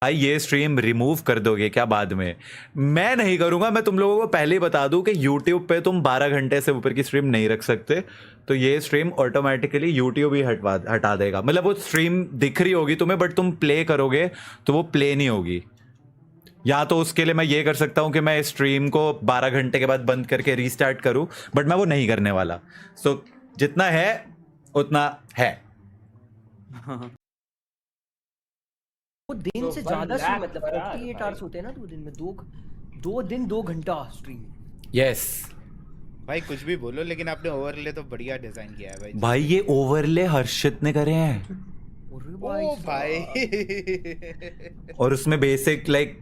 भाई ये stream remove कर दोगे क्या बाद में? मैं नहीं करूंगा। मैं तुम लोगों को पहले ही बता दूं कि YouTube पे तुम 12 घंटे से ऊपर की स्ट्रीम नहीं रख सकते। तो ये स्ट्रीम ऑटोमेटिकली YouTube ही हटा देगा। मतलब वो स्ट्रीम दिख रही होगी तुम्हें, बट तुम प्ले करोगे तो वो प्ले नहीं होगी। या तो उसके लिए मैं ये कर सकता हूँ कि मैं स्ट्रीम को 12 घंटे के बाद बंद करके रीस्टार्ट करूँ, बट मैं वो नहीं करने वाला। सो जितना है उतना है। वो दिन से ज्यादा स्ट्रीम, मतलब 48 आवर्स होते हैं ना, 2 दिन में 2 घंटा स्ट्रीम। यस भाई कुछ भी बोलो, लेकिन आपने ओवरले तो बढ़िया डिजाइन किया है भाई। भाई ये ओवरले हर्षित ने करे हैं। ओ भाई और उसमें बेसिक लाइक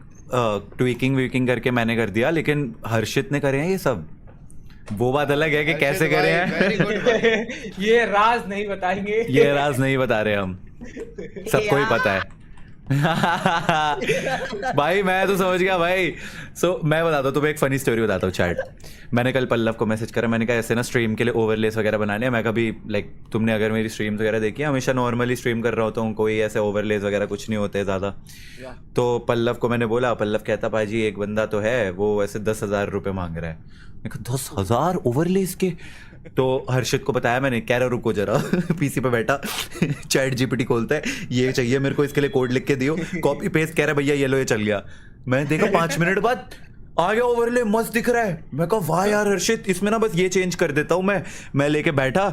ट्वीकिंग वीकिंग करके मैंने कर दिया, लेकिन हर्षित ने करे हैं ये सब। वो बात अलग है कि कैसे करे हैं। वेरी गुड भाई। ये राज नहीं बताएंगे। ये राज नहीं बता रहे हम, सबको ही पता है। भाई मैं तो समझ गया भाई। सो मैं बताता हूँ तुम्हें एक फनी स्टोरी बताता हूँ। चैट मैंने कल पल्लव को मैसेज करा, मैंने कहा ऐसे ना स्ट्रीम के लिए ओवरलेस वगैरह बनाने हैं। मैं कभी लाइक तुमने अगर मेरी स्ट्रीम्स वगैरह देखी है, हमेशा नॉर्मली स्ट्रीम कर रहा होता हूँ, कोई ऐसे ओवरलेस वगैरह कुछ नहीं होते ज़्यादा। तो पल्लव को मैंने बोला, पल्लव कहता भाजी एक बंदा तो है वो ऐसे 10,000 रुपये मांग रहा है। मैं कहा 10,000 ओवरलेस के? तो हर्षित को बताया मैंने, कह रहा रुको जरा। पीसी पे बैठा चैट जीपीटी खोलता है, ये चाहिए मेरे को, इसके लिए कोड लिख के दियो, कॉपी पेस्ट, कह रहा भैया ये लो ये चल गया। मैंने देखा 5 मिनट बाद आ गया ओवरले, मस्त दिख रहा है। मैं कहा वाह यार हर्षित, इसमें ना बस ये चेंज कर देता हूँ मैं लेके बैठा।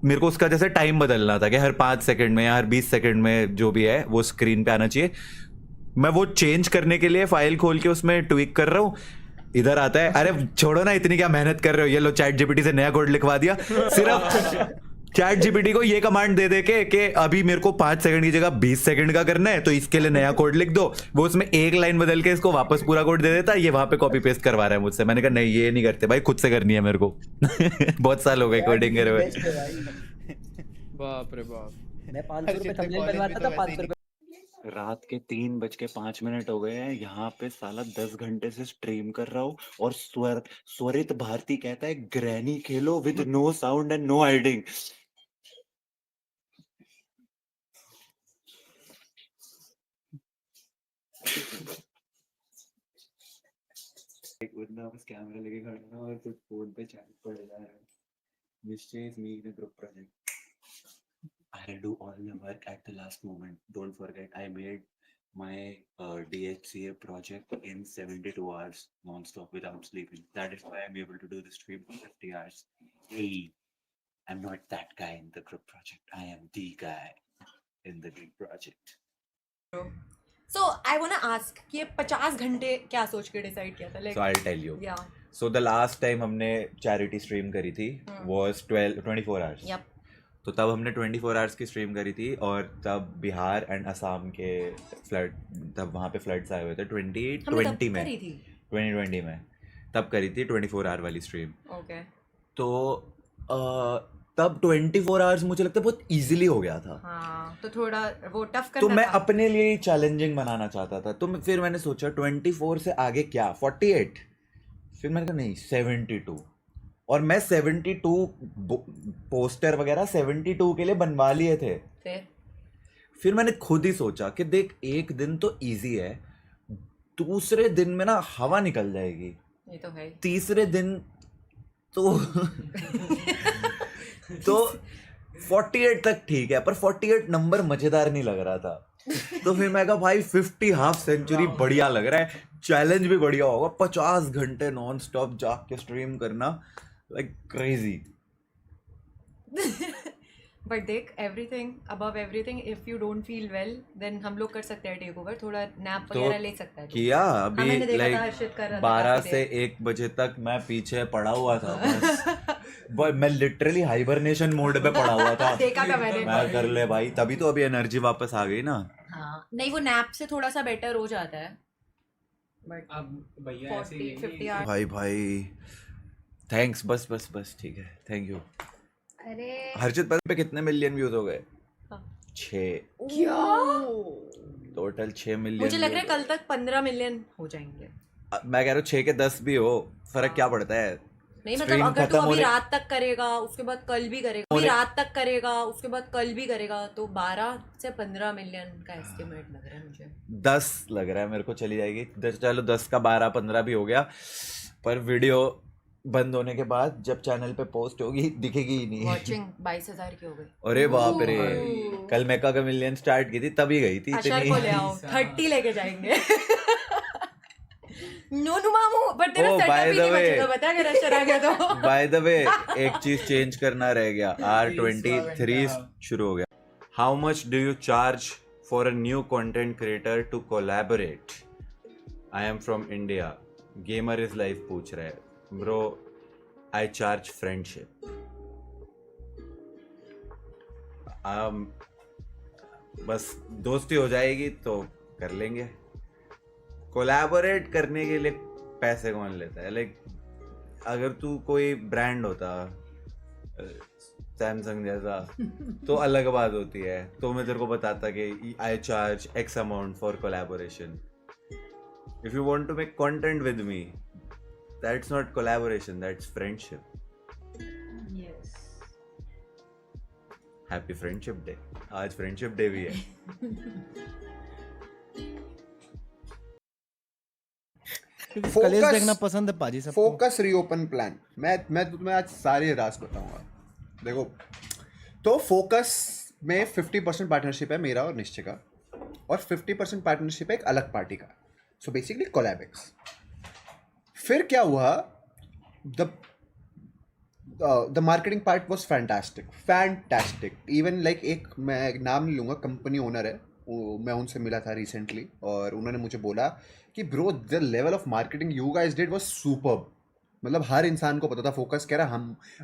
मेरे को उसका जैसे टाइम बदलना था कि हर 5 सेकंड में या हर 20 सेकंड में जो भी है वो स्क्रीन पे आना चाहिए। मैं वो चेंज करने के लिए फाइल खोल के उसमें ट्वीक कर रहा हूँ। इधर आता है, अरे छोड़ो ना इतनी क्या मेहनत कर रहे हो, ये लो चैट जीपीटी से नया कोड लिखवा दिया। सिर्फ चैट जीपीटी को ये कमांड दे दे के कि अभी मेरे को 5 सेकंड की जगह 20 सेकंड का करना है, तो इसके लिए नया कोड लिख दो। वो उसमें एक लाइन बदल के इसको वापस पूरा कोड दे देता है, ये वहां पे कॉपी पेस्ट करवा रहा है मुझसे। मैंने कहा नहीं ये नहीं करते भाई, खुद से करनी है मेरे को। बहुत साल हो गए कोडिंग करे हुए। बाप रे बाप। मैं 500 रुपए थंबनेल बनवाता था, 500 रुपए। रात के 3:05 हो गए हैं, यहाँ पे साला 10 घंटे से स्ट्रीम कर रहा हूँ और स्वरित भारती कहता है ग्रैनी खेलो with no sound and no hiding. एक बंदा बस कैमरा लेके खड़ा है और कुछ फोन पे चैट पड़ रहा है। निश्चय is me in group project. I'll do all the work at the last moment. Don't forget, I made my DHCA project in 72 hours non-stop without sleeping. That is why I'm able to do the stream for 50 hours. Hey, I'm not that guy in the group project. I am the guy in the group project. So I wanna ask कि ये 50 घंटे क्या सोच के decide किया था? So I'll tell you. Yeah. So the last time हमने charity stream करी थी was 24 hours. Yep. तो तब हमने 24 आवर्स की स्ट्रीम करी थी, और तब बिहार एंड असम के फ्लड, तब वहाँ पे फ्लड्स आए हुए थे 2020 में। 2020 में तब करी थी 24 आवर वाली स्ट्रीम। Okay. तो तब 24 आवर्स मुझे लगता है बहुत इजीली हो गया था। हाँ, तो थोड़ा वो टफ करना तो मैं था। अपने लिए चैलेंजिंग बनाना चाहता था। तो फिर मैंने सोचा 24 से आगे क्या, 48। फिर मैंने कहा नहीं 72। और मैं 72 पोस्टर वगैरह 72 के लिए बनवा लिए थे। फिर मैंने खुद ही सोचा कि देख एक दिन तो इजी है, दूसरे दिन में ना हवा निकल जाएगी, ये तो है। तीसरे दिन तो तो 48 तक ठीक है, पर 48 नंबर मजेदार नहीं लग रहा था। तो फिर मैं कहा भाई 50 हाफ सेंचुरी बढ़िया लग रहा है, चैलेंज भी बढ़िया होगा। 50 घंटे नॉन स्टॉप जाग के स्ट्रीम करना, like crazy. But देख, everything above everything, if you don't feel well, then हम लोग कर सकते हैं टेक ओवर, थोड़ा नैप वगैरह ले सकता है। किया अभी मैंने देखा like था हर्षित कर रहा था 12 से 1 बजे तक मैं पीछे पड़ा हुआ था बस। मैं लिटरली हाइबरनेशन मोड पे पड़ा हुआ था। देखा था मैंने। मैं कर ले भाई, तभी तो अभी एनर्जी वापस आ गई ना। हाँ, नहीं वो नैप से थोड़ा सा बेटर हो जाता है, बट अब भैया ऐसे ही 40-50 आवर्स। भाई थैंक्स, बस ठीक है, थैंक यू। अरे हर्षित पे कितने मिलियन व्यूज हो गए? 6। क्या? Total 6 million. मुझे लग रहा है कल तक 15 मिलियन हो जाएंगे। मैं कह रहा हूँ 6 के 10 भी हो, फर्क क्या पड़ता है? नहीं मतलब Stream अगर तू खत्म अभी होने- रात तक करेगा उसके बाद कल भी करेगा, अभी रात तक करेगा उसके बाद कल भी करेगा, तो 12 से 15 मिलियन का एस्टिमेट लग रहा है मुझे। 10 लग रहा है मेरे को, चली जाएगी 10, चलो 10 का 12 15 भी हो गया, पर वीडियो बंद होने के बाद जब चैनल पे पोस्ट होगी दिखेगी ही नहीं। वॉचिंग 22,000 की हो गई। अरे बाप रे, कल मेका का मिलियन स्टार्ट की थी तभी गई थी अशर को ले इतनी। आओ, 30 लेके जाएंगे। नोनू मामू, पर तेरा Oh, by setup he the नहीं way. बचेगा, बता अगर अशर आ गया तो। बाय द वे, एक चीज चेंज करना रह गया, R23 शुरू हो गया। How much do you charge for a new content creator to collaborate? I am from India, gamer is life पूछ रहा है। Bro, I charge friendship. बस दोस्ती हो जाएगी तो कर लेंगे। कोलैबोरेट करने के लिए पैसे कौन लेता है? लाइक अगर तू कोई ब्रांड होता सैमसंग जैसा तो अलग बात होती है, तो मैं तेरे को बताता कि I charge X amount for collaboration. If you want to make content with me, that's not collaboration, that's friendship. Yes. Happy friendship day. आज फ्रेंडशिप डे भी है। कलेश देखना पसंद है पाजी सबको। फोकस रीओपन प्लान, मैं तुम्हें आज सारे राज बताऊंगा। देखो, तो फोकस में 50% पार्टनरशिप है मेरा और निश्चय का, और 50% पार्टनरशिप है एक अलग पार्टी का। सो बेसिकली कोलैबिक्स। फिर क्या हुआ, the marketing part was fantastic. Even like एक, मैं नाम नहीं लूँगा, कंपनी ओनर है, मैं उनसे मिला था रिसेंटली, और उन्होंने मुझे बोला कि bro the level of marketing you guys did was superb. मतलब हर इंसान को पता था फोकस कह रहा।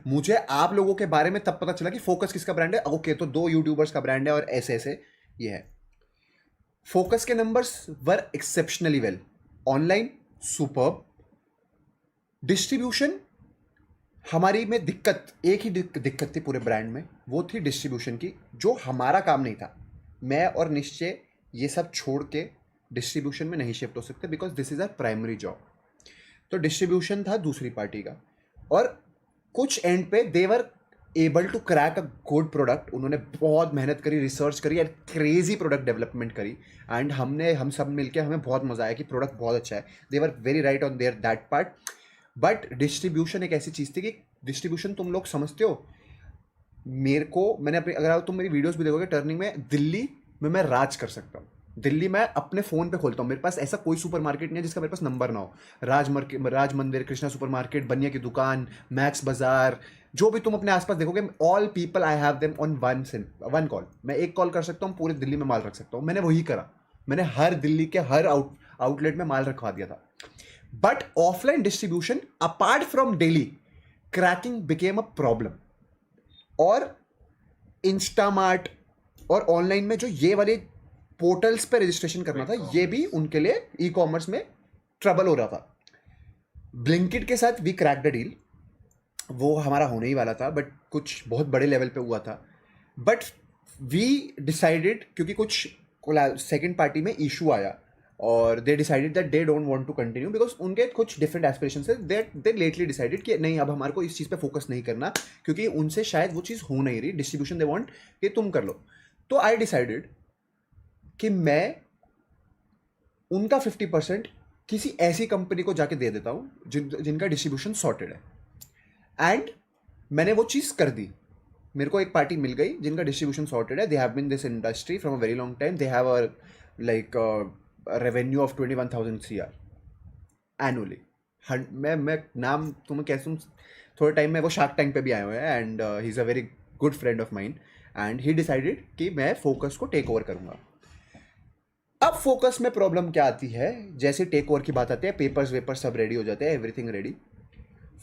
मुझे आप लोगों के बारे में तब पता चला कि फोकस किसका ब्रांड है। ओके, तो 2 यूट्यूबर्स का ब्रांड है और ऐसे ऐसे ये है। फोकस के numbers were exceptionally well, online superb, distribution हमारी में दिक्कत, एक ही दिक्कत थी पूरे ब्रांड में, वो थी डिस्ट्रीब्यूशन की, जो हमारा काम नहीं था। मैं और निश्चय ये सब छोड़ के डिस्ट्रीब्यूशन में नहीं शिफ्ट हो सकते, because this is our primary job. तो डिस्ट्रीब्यूशन था दूसरी पार्टी का, और कुछ एंड पे they were able to crack a good product. उन्होंने बहुत मेहनत करी, रिसर्च करी एंड क्रेजी प्रोडक्ट डेवलपमेंट करी, एंड हम सब मिलके हमें बहुत मजा आया कि प्रोडक्ट बहुत अच्छा है। They were very right on their that part. But distribution एक ऐसी चीज़ थी कि डिस्ट्रीब्यूशन, तुम लोग समझते हो, मेरे को, मैंने अपनी, अगर तुम मेरी वीडियोस भी देखोगे, टर्निंग में दिल्ली में मैं राज कर सकता हूँ। दिल्ली में अपने फ़ोन पे खोलता हूँ, मेरे पास ऐसा कोई सुपरमार्केट नहीं है जिसका मेरे पास नंबर ना हो। राज मंदिर, कृष्णा सुपरमार्केट, बनिया की दुकान, मैक्स बाजार, जो भी तुम अपने आसपास देखोगे, all people I have them on one call. मैं एक कॉल कर सकता हूँ, पूरे दिल्ली में माल रख सकता हूँ। मैंने वही करा, मैंने हर दिल्ली के हर आउटलेट में माल रखवा दिया था। But offline distribution apart from daily, cracking became a problem. और इंस्टामार्ट और ऑनलाइन में जो ये वाले पोर्टल्स पे रजिस्ट्रेशन करना था, ये भी उनके लिए ई कॉमर्स में ट्रबल हो रहा था। ब्लिंकिट के साथ वी क्रैक द डील, वो हमारा होने ही वाला था, बट कुछ बहुत बड़े लेवल पे हुआ था। बट वी डिसाइडेड, क्योंकि कुछ सेकेंड पार्टी में इशू आया, और they decided that they don't want to continue, because उनके कुछ डिफरेंट एस्पिरेशंस है। दे लेटली डिसाइडेड कि नहीं, अब हमारे को इस चीज़ पे फोकस नहीं करना, क्योंकि उनसे शायद वो चीज़ हो नहीं रही। डिस्ट्रीब्यूशन दे वांट कि तुम कर लो। तो आई डिसाइडेड कि मैं उनका 50% किसी ऐसी कंपनी को जाके दे देता हूँ जिनका डिस्ट्रीब्यूशन सॉर्टेड है। एंड मैंने वो चीज़ कर दी। मेरे को एक पार्टी मिल गई जिनका डिस्ट्रीब्यूशन सॉर्टेड है। They have been this industry from a very long time. They have a like revenue of 21,000 CR annually. मैं नाम तुम्हें कैसे, थोड़े टाइम में वो शार्क टैंक पे भी आए हुए हैं, and he is a very good friend of mine, and he decided कि मैं फोकस को टेक ओवर करूँगा। अब फोकस में प्रॉब्लम क्या आती है, जैसे टेक ओवर की बात आती है, पेपर्स वेपर्स सब रेडी हो जाते हैं, एवरीथिंग रेडी।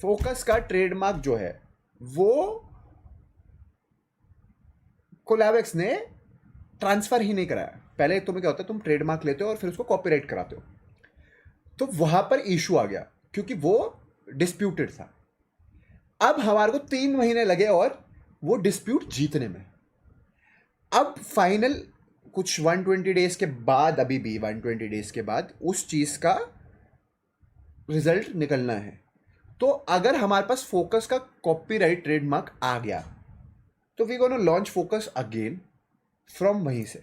फोकस का ट्रेडमार्क जो है वो कोलैबिक्स ने ट्रांसफर ही नहीं कराया। पहले तुम्हें क्या होता है, तुम ट्रेडमार्क लेते हो और फिर उसको कॉपीराइट कराते हो। तो वहां पर इशू आ गया, क्योंकि वो डिस्प्यूटेड था। अब हमारे को 3 महीने लगे और वो डिस्प्यूट जीतने में। अब फाइनल कुछ 120 डेज के बाद, अभी भी 120 डेज के बाद उस चीज़ का रिजल्ट निकलना है। तो अगर हमारे पास फोकस का कॉपीराइट ट्रेडमार्क आ गया तो we gonna launch focus again from वहीं से,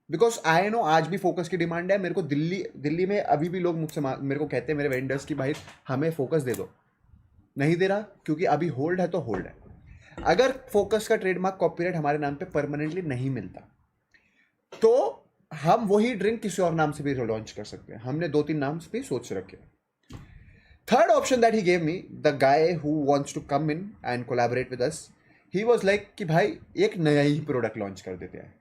बिकॉज आई नो आज भी फोकस की डिमांड है। मेरे को दिल्ली में अभी भी लोग मुझसे मेरे को कहते हैं, मेरे वेंडर्स की भाई हमें फोकस दे दो, नहीं दे रहा क्योंकि अभी होल्ड है तो होल्ड है। अगर फोकस का ट्रेडमार्क कॉपीराइट हमारे नाम पे परमानेंटली नहीं मिलता तो हम वही ड्रिंक किसी और नाम से भी लॉन्च कर सकते हैं। हमने 2-3 नाम भी सोच रखे। Third option that he gave me, the guy who wants to come in and collaborate with us, he was like कि भाई एक नया ही प्रोडक्ट लॉन्च कर देते हैं।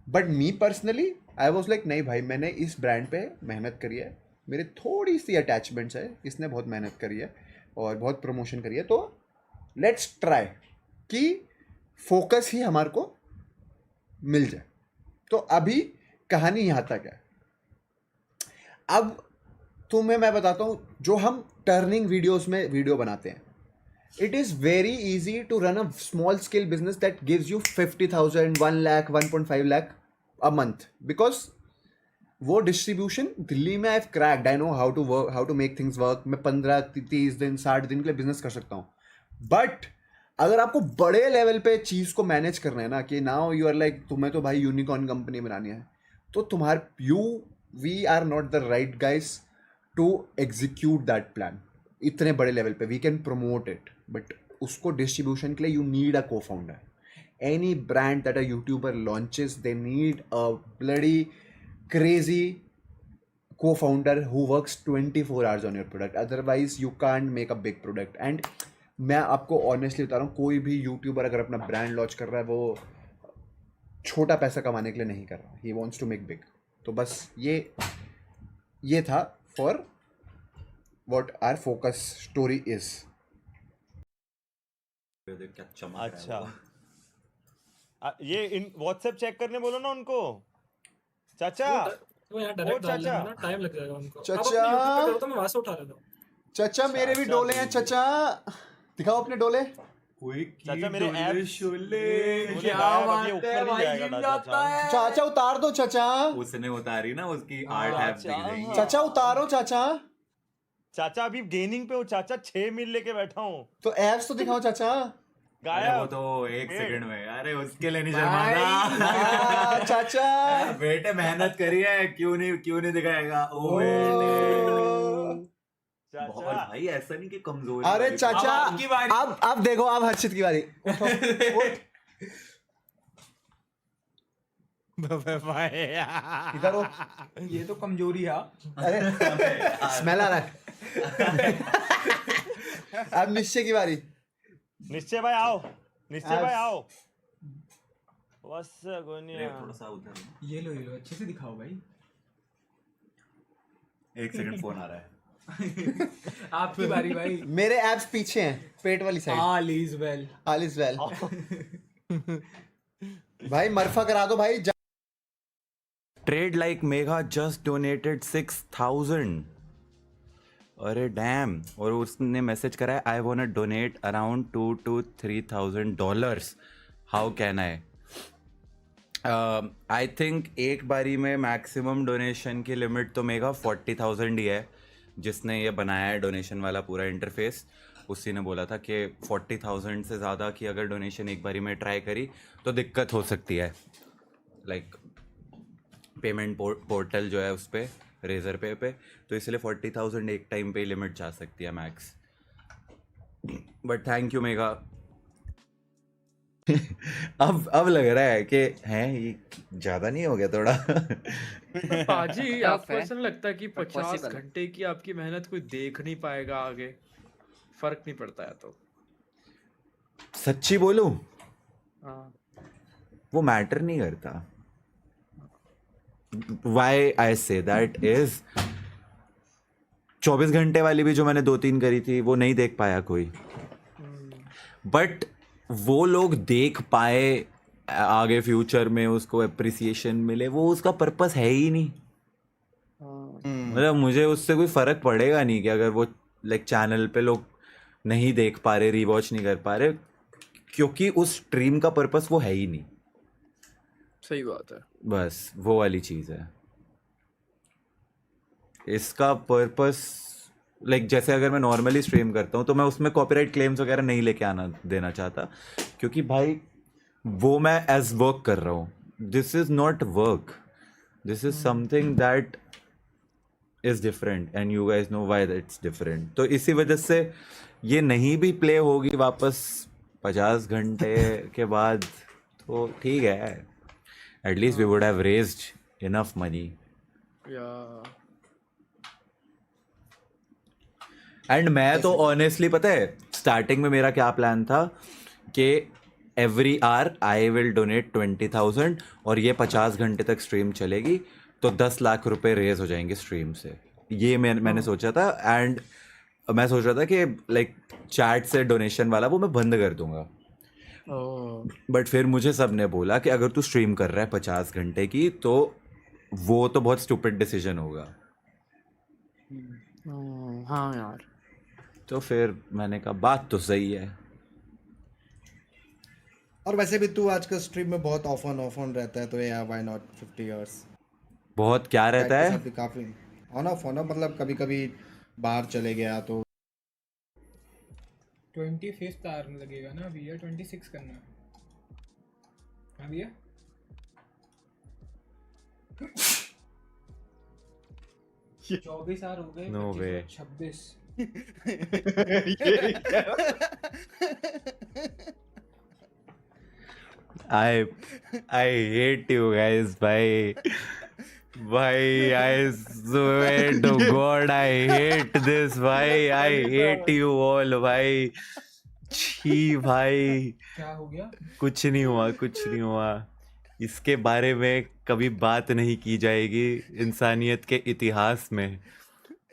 But me personally I was like नहीं भाई, मैंने इस ब्रांड पे मेहनत करी है, मेरी थोड़ी सी अटैचमेंट्स है, इसने बहुत मेहनत करी है और बहुत प्रमोशन करी है, तो लेट्स ट्राई कि फोकस ही हमारे को मिल जाए। तो अभी कहानी यहाँ तक है। अब तुम्हें मैं बताता हूँ, जो हम टर्निंग वीडियोस में वीडियो बनाते हैं, it is very easy to run a small scale business that gives you 50,000, 1 lakh, 1.5 lakh a month, because वो डिस्ट्रीब्यूशन दिल्ली में I have cracked, I know how to make things work. मैं 15, 30 दिन, 60 दिन के लिए बिजनेस कर सकता हूँ। बट अगर आपको बड़े लेवल पे चीज़ को मैनेज करना है ना, कि नाउ यू आर लाइक तुम्हें तो भाई यूनिकॉर्न कंपनी बनानी है, तो we are not the right guys to execute that plan. इतने बड़े लेवल पे we can promote it, but उसको डिस्ट्रीब्यूशन के लिए you need a co founder. Any brand that a YouTuber launches, they need a bloody crazy co-founder who works 24 hours on your product, otherwise you can't make a big product. And मैं आपको honestly बता रहा हूँ, कोई भी YouTuber अगर अपना brand launch कर रहा है, वो छोटा पैसा कमाने के लिए नहीं कर रहा, ही वॉन्ट्स टू मेक बिग। तो बस ये था for what our focus story is. क्या चमक रहा है अच्छा वो। ये इन व्हाट्सएप चेक करने बोलो ना उनको। चाचा वो यहाँ डायरेक्ट डाल चाचा। देंगे ना, टाइम लग जाएगा उनको। चाचा। आप अपने YouTube पे करो तो मैं वहां से उठा लेता हूँ। चाचा मेरे भी डोले हैं, चाचा दिखाओ अपने डोले। चाचा मेरे ऐप शोले क्या बात है, ऊपर नहीं जाएगा चाचा। चाचा उतार दो चाचा। उसने उतारी ना, उसकी आर्ट ऐप दिख रही है। चाचा उतारो चाचा। चाचा अभी गेनिंग पे हूँ चाचा, 6 मील लेके बैठा हूँ। तो एप्स तो दिखाओ चाचा। अरे वो गायब। तो 1 सेकंड में, अरे उसके लिए नहीं शर्माना। हाँ, चाचा बेटे मेहनत करी है, क्यों नहीं दिखाएगा। ओ बेटे बहुत चाचा भाई, ऐसा नहीं कि कमजोर। अरे चाचा अब आपकी बारी। अब देखो, अब हर्षित की बारी। उठो, उठ। इधर हो। ये तो कमजोरी है। अरे स्मेल आ रहा है। अब निश्चय की बारी। निश्चय भाई आओ, निश्चय आज- भाई आओ। बस गोनिया थोड़ा सा उधर। ये लो अच्छे से दिखाओ भाई। 1 सेकंड फोन आ रहा है। आपकी बारी भाई। मेरे एप्स पीछे हैं, पेट वाली side. All is well. All is well. भाई मरफा करा दो भाई। Trade like mega just donated 6,000। अरे डैम। और उसने मैसेज करा है, I want donate around $2,000 to $3,000। How can I think एक बारी में मैक्सिमम डोनेशन की लिमिट तो मेगा 40,000 ही है। जिसने ये बनाया है डोनेशन वाला पूरा इंटरफेस, उसी ने बोला था कि 40,000 से ज़्यादा की अगर डोनेशन एक बारी में ट्राई करी तो दिक्कत हो सकती है। लाइक पेमेंट पोर्टल जो है उस पर, रेजर पे तो इसलिए 40,000 एक टाइम पे लिमिट जा सकती है max. But thank you mega. अब लग रहा है कि हैं ये ज़्यादा नहीं हो गया थोड़ा। पाजी Tough आपको है, ऐसा नहीं लगता कि but 50 possible है। घंटे की आपकी मेहनत कोई देख नहीं पाएगा आगे? फर्क नहीं पड़ता है तो। सच्ची बोलूं, हाँ वो मैटर नहीं करता। Y I say that is 24 घंटे वाली भी जो मैंने 2-3 करी थी वो नहीं देख पाया कोई, बट वो लोग देख पाए आगे फ्यूचर में, उसको अप्रिसिएशन मिले, वो उसका पर्पस है ही नहीं। मतलब मुझे उससे कोई फर्क पड़ेगा नहीं कि अगर वो लाइक चैनल पे लोग नहीं देख पा रहे, रिवॉच नहीं कर पा रहे, क्योंकि उस स्ट्रीम का पर्पस वो है ही नहीं। सही बात है। बस वो वाली चीज़ है। इसका पर्पस लाइक जैसे अगर मैं नॉर्मली स्ट्रीम करता हूँ तो मैं उसमें कॉपीराइट क्लेम्स वगैरह नहीं लेके आना देना चाहता, क्योंकि भाई वो मैं एज वर्क कर रहा हूँ. This is not work, this is something that is different and you guys know why that's different. तो इसी वजह से ये नहीं भी प्ले होगी वापस 50 घंटे के बाद तो ठीक है, at least we would have raised enough money. या एंड मैं तो ऑनेस्टली पता है स्टार्टिंग में मेरा क्या प्लान था कि every hour I will donate 20,000 और ये 50 घंटे तक स्ट्रीम चलेगी तो 10 लाख रुपए रेज हो जाएंगे स्ट्रीम से. ये मैंने सोचा था. एंड मैं सोच रहा था कि लाइक चैट से डोनेशन वाला वो मैं बंद कर दूंगा. बट फिर मुझे सब ने बोला कि अगर तू स्ट्रीम कर रहा है 50 घंटे की तो वो तो बहुत स्टूपिड डिसीजन होगा. हाँ यार. तो फिर मैंने कहा बात तो सही है. और वैसे भी तू आजकल स्ट्रीम में बहुत ऑफ ऑन रहता है, तो यार व्हाई नॉट 50 इयर्स. बहुत क्या रहता है भी काफी ऑन ऑफ मतलब कभी कभी बाहर चले गया तो 25th आवर में लगेगा ना भैया, 26 करना है. हाँ भैया 24 आवर हो गए. No 25 way. और 26. I hate you guys, भाई. I swear to God, I hate this, भाई. I hate you all, भाई. छी भाई, क्या हो गया? कुछ नहीं हुआ. इसके बारे में कभी बात नहीं की जाएगी इंसानियत के इतिहास में,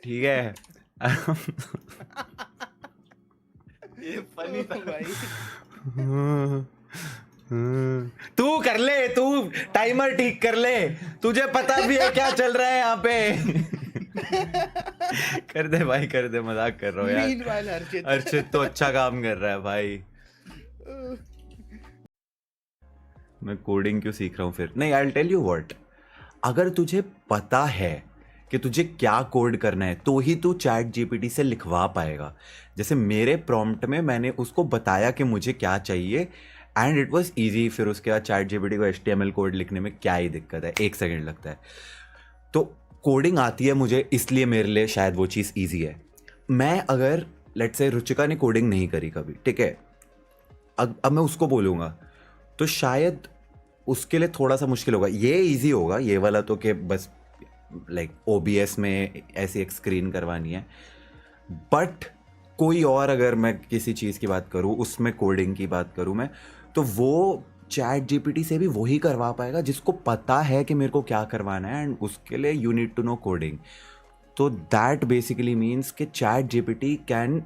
ठीक है. ये फनी था भाई. तू कर ले, तू टाइमर ठीक कर ले, तुझे पता भी है क्या चल रहा है यहाँ पे. कर दे भाई, कर दे, मजाक कर रहा हूँ यार. Meanwhile, अर्चित तो अच्छा काम कर रहा है भाई. मैं कोडिंग क्यों सीख रहा हूँ फिर? नहीं, I will tell you what. अगर तुझे पता है कि तुझे क्या कोड करना है तो ही तू चैट जीपीटी से लिखवा पाएगा. जैसे मेरे प्रॉम्प्ट में मैंने उसको बताया कि मुझे क्या चाहिए एंड इट वाज इजी. फिर उसके बाद चैट जीपीटी को HTML कोड लिखने में क्या ही दिक्कत है, 1 सेकंड लगता है. तो कोडिंग आती है मुझे, इसलिए मेरे लिए शायद वो चीज़ ईजी है. मैं अगर लेट्स से रुचिका ने कोडिंग नहीं करी कभी, ठीक है, अब मैं उसको बोलूँगा तो शायद उसके लिए थोड़ा सा मुश्किल होगा. ये इजी होगा ये वाला तो, कि बस लाइक OBS में ऐसी एक स्क्रीन करवानी है. बट कोई और, अगर मैं किसी चीज़ की बात करूँ, उसमें कोडिंग की बात करूँ मैं, तो वो चैट जीपीटी से भी वही करवा पाएगा जिसको पता है कि मेरे को क्या करवाना है एंड उसके लिए you need to know coding. तो दैट बेसिकली मीन्स कि chat GPT can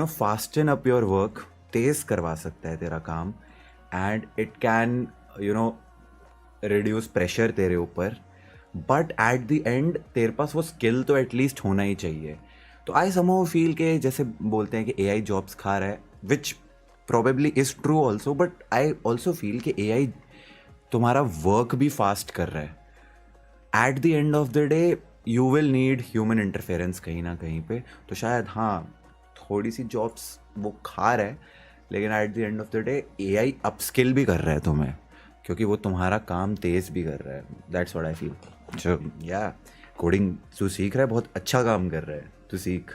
fasten up your work, तेज़ करवा सकता है तेरा काम and it can reduce pressure तेरे ऊपर. बट एट द एंड तेरे पास वो स्किल तो एटलीस्ट होना ही चाहिए. तो आई समहाउ फील के जैसे बोलते हैं कि AI जॉब्स खा रहा है, which probably is true also, but I also feel कि AI तुम्हारा वर्क भी फास्ट कर रहा है. At the end of the day you will need human interference कहीं ना कहीं पे. तो शायद हाँ, थोड़ी सी जॉब्स वो खा रहा है, लेकिन eight the end of the day AI upskill भी कर रहा है तुम्हें, क्योंकि वो तुम्हारा काम तेज़ भी कर रहा है. That's what I feel. जो या कोडिंग तू सीख रहा है, बहुत अच्छा काम कर रहा है, तू सीख.